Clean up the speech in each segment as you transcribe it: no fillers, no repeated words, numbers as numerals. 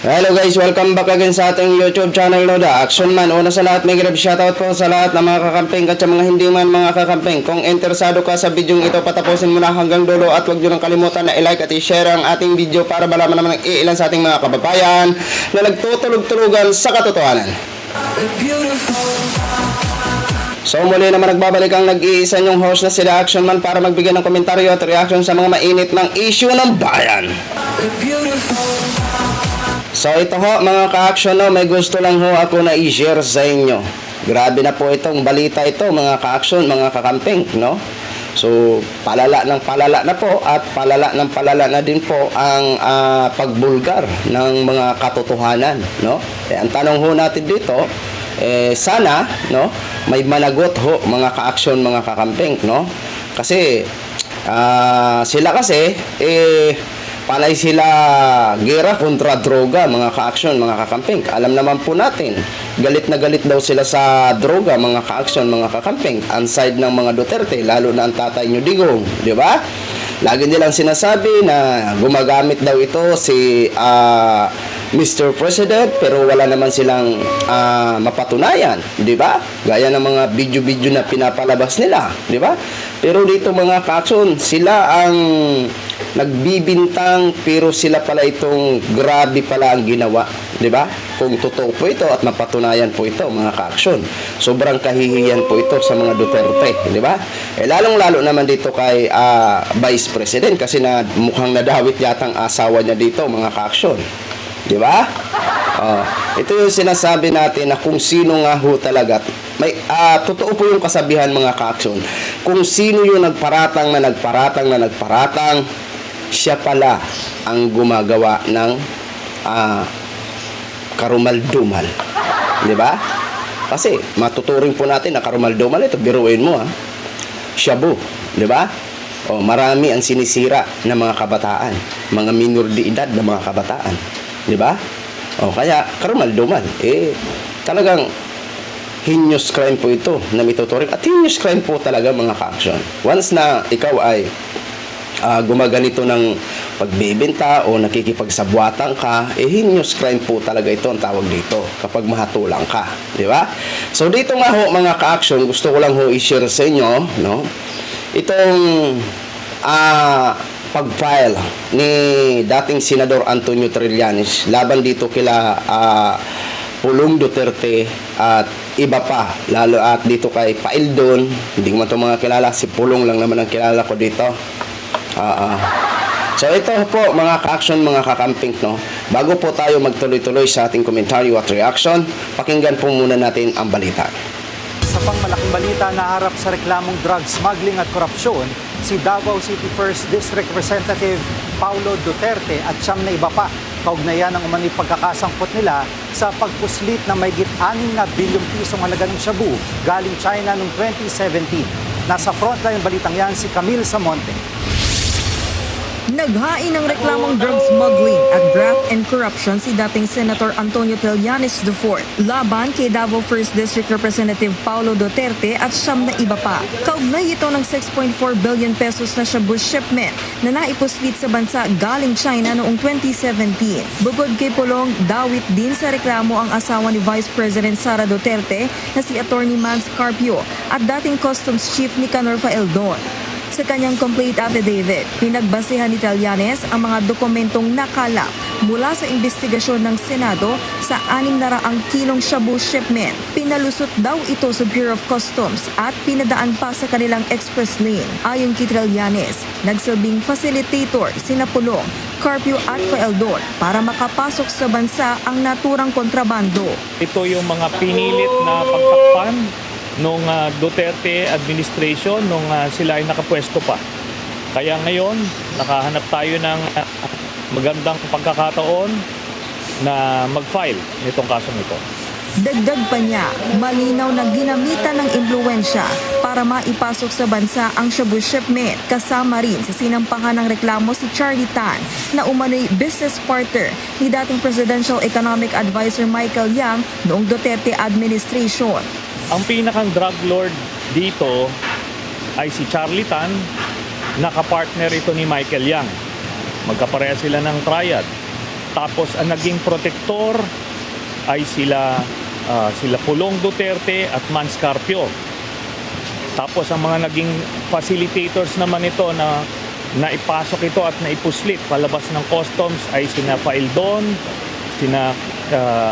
Hello guys, welcome back again sa ating YouTube channel no, The Action Man. Una sa lahat, may grab shoutout po sa lahat ng mga kakamping at sa mga hindi man mga kakamping. Kung interesado ka sa video ito, patapusin mo na hanggang dulo at huwag nyo nang kalimutan na i-like at i-share ang ating video para malaman naman ng ilan sa ating mga kababayan na nagtutulog-tulugan sa katotohanan. So muli naman nagbabalik ang nag-iisa nyong host na si The Action Man para magbigay ng komentaryo at reaction sa mga mainit ng issue ng bayan. So ito ho mga ka-action, no, may gusto lang ho ako na i-share sa inyo. Grabe na po itong balita ito mga ka-action, mga kakamping, no? So palala na po at palala na din po ang pagbulgar ng mga katotohanan, no? Ang tanong ho natin dito, sana, no, may managot ho mga ka-action, mga kakamping, no? Kasi sila kasi palay sila gera kontra droga mga ka-action, mga kakamping. Alam naman po natin, galit na galit daw sila sa droga mga ka-action, mga kakamping. Ang side ng mga Duterte, lalo na ang tatay nyo Digong, di ba? Lagi nilang sinasabi na gumagamit daw ito si Mr. President, pero wala naman silang mapatunayan, di ba? Gaya ng mga video-video na pinapalabas nila, di ba? Pero dito mga ka-action, sila ang nagbibintang pero sila pala itong grabe pala ang ginawa, di ba? Kung totoo po ito at mapatunayan po ito mga ka-action, sobrang kahihiyan po ito sa mga Duterte, di ba? Lalong-lalo naman dito kay Vice President kasi mukhang nadawit yatang asawa niya dito mga ka-action, di ba? Ito yung sinasabi natin na kung sino nga ho talaga, may totoo po yung kasabihan mga ka-action, kung sino yung nagparatang, siya pala ang gumagawa ng karumal-dumal, di ba? Kasi matuturing po natin na karumal-dumal ito, biruin mo shabu, di ba? Marami ang sinisira ng mga kabataan, mga minor de edad na mga kabataan, di ba? Kaya karumal-dumal, talagang heinous crime po ito na mituturing, at heinous crime po talaga mga ka-action. Once na ikaw ay gumaganito ng pagbebenta o nakikipagsabwatan ka, heinous crime po talaga ito ang tawag dito kapag mahatulang ka, di ba? So dito nga ho mga ka-action, gusto ko lang ho i-share sa inyo, no, itong pag-file ni dating Senador Antonio Trillanes laban dito kila Pulong Duterte at iba pa, lalo at dito kay Paildon. Hindi ko man ito mga kilala, si Pulong lang naman ang kilala ko dito. So ito po mga ka-action, mga kakamping, no, bago po tayo magtuloy-tuloy sa ating komentaryo at reaction, pakinggan po muna natin ang balita. Sa pangmalaking balita na harap sa reklamong drug smuggling at korupsyon, si Davao City 1st District Representative Paulo Duterte at siyam na iba pa, kaugnayan ng umano'y pagkakasangkot nila sa pagpuslit ng mahigit 6 na bilyong pisong halaga ng shabu galing China noong 2017. Nasa frontline balitang yan si Camille Samonte. Naghain ng reklamong drug smuggling at graft and corruption si dating Senator Antonio Trillanes IV laban kay Davao 1st District Representative Paulo Duterte at siyam na iba pa. Kaugnay ito ng 6.4 billion pesos na shabu shipment na naipuslit sa bansa galing China noong 2017. Bukod kay Pulong, dawit din sa reklamo ang asawa ni Vice President Sara Duterte na si Attorney Mans Carpio at dating Customs Chief Nicanor Faeldon. Sa kanyang complete affidavit, pinagbasehan ni Trillanes ang mga dokumentong nakalap mula sa investigasyon ng Senado sa 600 kilong shabu shipment. Pinalusot daw ito sa Bureau of Customs at pinadaan pa sa kanilang express lane. Ayon kay Trillanes, nagsilbing facilitator sina Pulong, Carpio at Faeldon para makapasok sa bansa ang naturang kontrabando. Ito yung mga pinilit na pagtakpan nung Duterte administration nung sila ay nakapwesto pa. Kaya ngayon, nakahanap tayo ng magandang pagkakataon na mag-file nitong kasong ito. Dagdag pa niya, malinaw na ginamitan ng impluwensya para maipasok sa bansa ang shabu shipment. Kasama rin sa sinampahan ng reklamo si Charlie Tan na umano'y business partner ni dating Presidential Economic Advisor Michael Yang noong Duterte administration. Ang pinakang drug lord dito ay si Charlie Tan, nakapartner ito ni Michael Yang. Magkapareha sila ng triad. Tapos ang naging protektor ay sila Pulong Duterte at Mans Carpio. Tapos ang mga naging facilitators naman ito na naipasok ito at naipuslit palabas ng customs ay sina Paildon, sina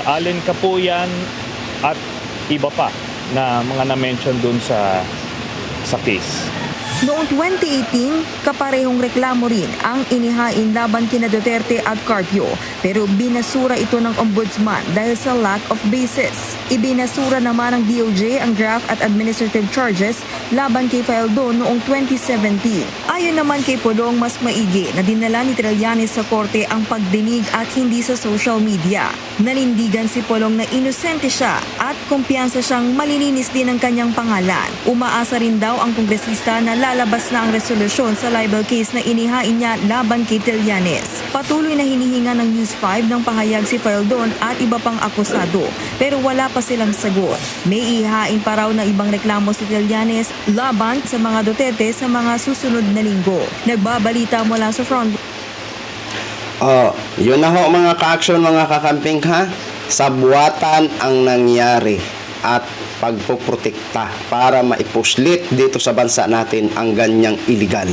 Allen Capuyan at iba pa na mga na-mention dun sa case. Noong 2018, kaparehong reklamo rin ang inihain laban kina Duterte at Carpio, pero binasura ito ng ombudsman dahil sa lack of basis. Ibinasura naman ng DOJ ang graft at administrative charges laban kay Paildon noong 2017. Ayon naman kay Pulong, mas maigi na dinala ni Trillanes sa korte ang pagdinig at hindi sa social media. Nanindigan si Pulong na inosente siya at kumpiyansa siyang malilinis din ang kanyang pangalan. Umaasa rin daw ang kongresista na lalabas na ang resolusyon sa libel case na inihain niya laban kay Trillanes. Patuloy na hinihinga ng News 5 ng pahayag si Paildon at iba pang akusado, pero wala pa silang sagot. May ihain pa raw na ibang reklamo si Trillanes laban sa mga Duterte sa mga susunod na linggo. Nagbabalita mula sa front. Yun na ho mga ka-action, mga kakamping ha. Sabwatan ang nangyari at pagpoprotekta para maipuslit dito sa bansa natin ang ganyang illegal.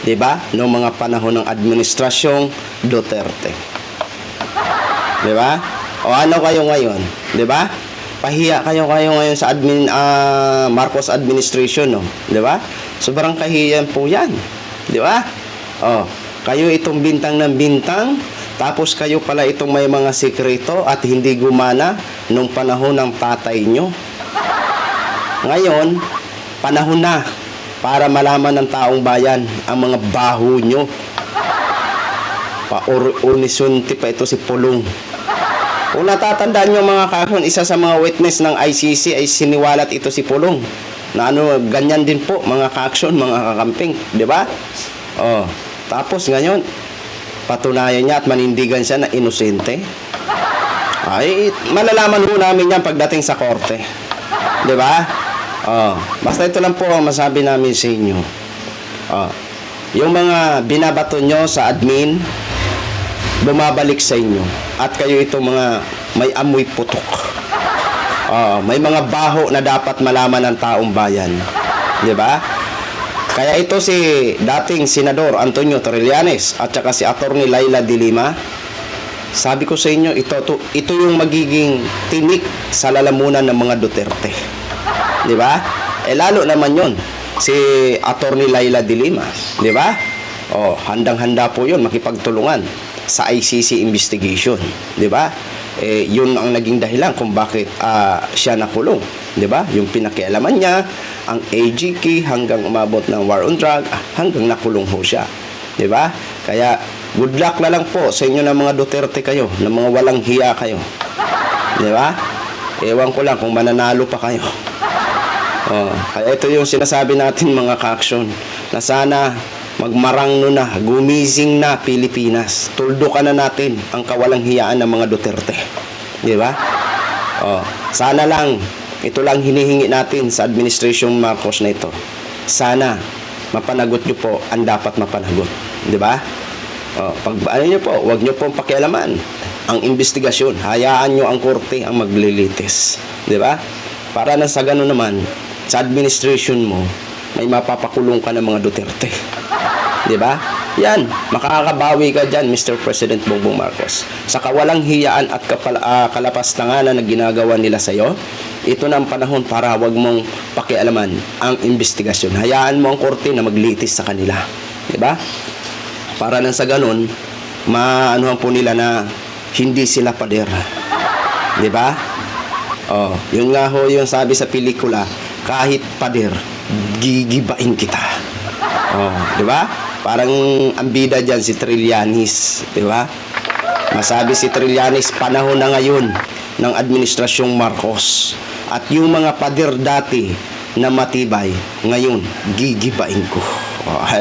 'Di ba? Noong mga panahon ng administrasyong Duterte. 'Di ba? O ano kayo ngayon? 'Di ba? Pahiya kayo ngayon sa Marcos administration, no? 'Di ba? Sobrang kahiyan po 'yan. 'Di ba? Kayo itong bintang ng bintang, tapos kayo pala itong may mga sikreto at hindi gumana nung panahon ng tatay nyo. Ngayon, panahon na para malaman ng taong bayan ang mga baho nyo. Unisunti pa ito si Pulong. Kung natatandaan nyo mga kakon, isa sa mga witness ng ICC ay siniwalat ito si Pulong. Na ganyan din po mga ka-action, mga kakamping, di ba? Tapos ngayon, patunayan niya at manindigan siya na inosente. Ay, malalaman ho namin yan pagdating sa korte. Di ba? Basta ito lang po ang masabi namin sa inyo. Yung mga binabato nyo sa admin, bumabalik sa inyo. At kayo itong mga may amoy putok. May mga baho na dapat malaman ng taong bayan. Di ba? Kaya ito si dating Senador Antonio Trillanes at saka si Attorney Laila de Lima, sabi ko sa inyo, ito yung magiging tinik sa lalamunan ng mga Duterte. Di ba? Lalo naman yon si Attorney Laila de Lima. Di ba? Handang-handa po yun makipagtulungan sa ICC investigation. Di ba? Yun ang naging dahilan kung bakit siya nakulong. Di ba? Yung pinakialaman niya, ang AGK hanggang umabot ng war on drug, hanggang nakulong ho siya. Di ba? Kaya, good luck na lang po sa inyo ng mga Duterte kayo, ng mga walang hiya kayo. Di ba? Ewan ko lang kung mananalo pa kayo. Kaya ito yung sinasabi natin mga ka-action, na sana magmarangno na, gumising na Pilipinas. Tuldukan na natin ang kawalang hiyaan ng mga Duterte. Di ba? Sana lang, ito lang hinihingi natin sa administration Marcos na ito. Sana mapanagot nyo po ang dapat mapanagot. Di ba? Ano nyo po, huwag nyo pong pakialaman ang investigasyon. Hayaan nyo ang korte ang maglilitis. Di ba? Para na sa ganun naman, sa administration mo, may mapapakulong ka ng mga Duterte. Di ba? Yan, makakabawi ka dyan, Mr. President Bongbong Marcos. Sa kawalang hiyaan at kalapastanganan na ginagawa nila sa'yo, ito na ang panahon para wag mong pakialaman ang investigasyon. Hayaan mo ang korte na maglitis sa kanila. Di ba? Para nang sa ganun, maanuhan po nila na hindi sila pader. Di ba? Yung nga ho yung sabi sa pelikula, kahit pader, gigibain kita. Di ba? Parang ang bida dyan si Trillanes, di ba? Masabi si Trillanes, panahon na ngayon ng administrasyong Marcos. At yung mga pader dati na matibay, ngayon, gigibain ko.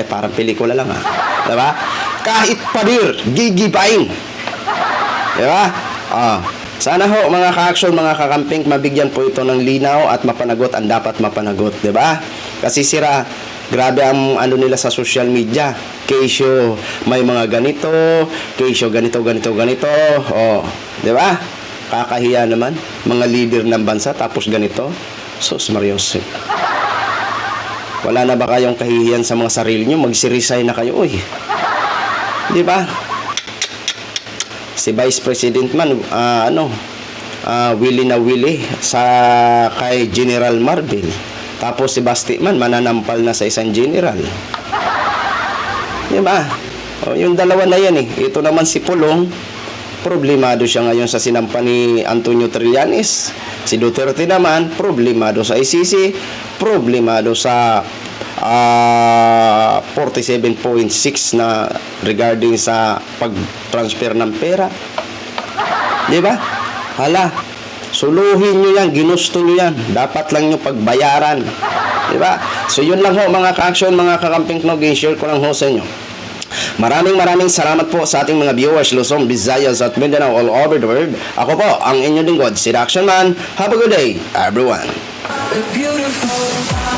Parang pelikula lang ha. Di ba? Kahit pader, gigibain. Di ba? Sana ho mga ka-action, mga kakamping, mabigyan po ito ng linaw at mapanagot ang dapat mapanagot. Di ba? Kasi sira, Grabe ang ano nila sa social media. Kesyo may mga ganito, kesyo ganito. Oh, 'di ba? Kakahiya naman mga leader ng bansa tapos ganito. Sus Marios. Wala na ba kayong kahihiyan sa mga sarili nyo? Magsiresign na kayo, uy. 'Di ba? Si Vice President man willy na willy sa kay General Marvel. Tapos si Basti man mananampal na sa isang general. Di ba? O, yung dalawa na yan eh. Ito naman si Pulong, problemado siya ngayon sa sinampa ni Antonio Trillanes. Si Duterte naman, problemado sa ICC, problemado sa 47.6 na regarding sa pag-transfer ng pera. Di ba? Hala, suluhin nyo yan, ginusto nyo yan. Dapat lang nyo pagbayaran. Diba? So yun lang ho mga ka-action, mga kakamping knog, share ko lang ho sa inyo. Maraming salamat po sa ating mga viewers, Luzon, Visayas at Mindanao all over the world. Ako po, ang inyong lingkod, si The Action Man. Have a good day, everyone. Beautiful.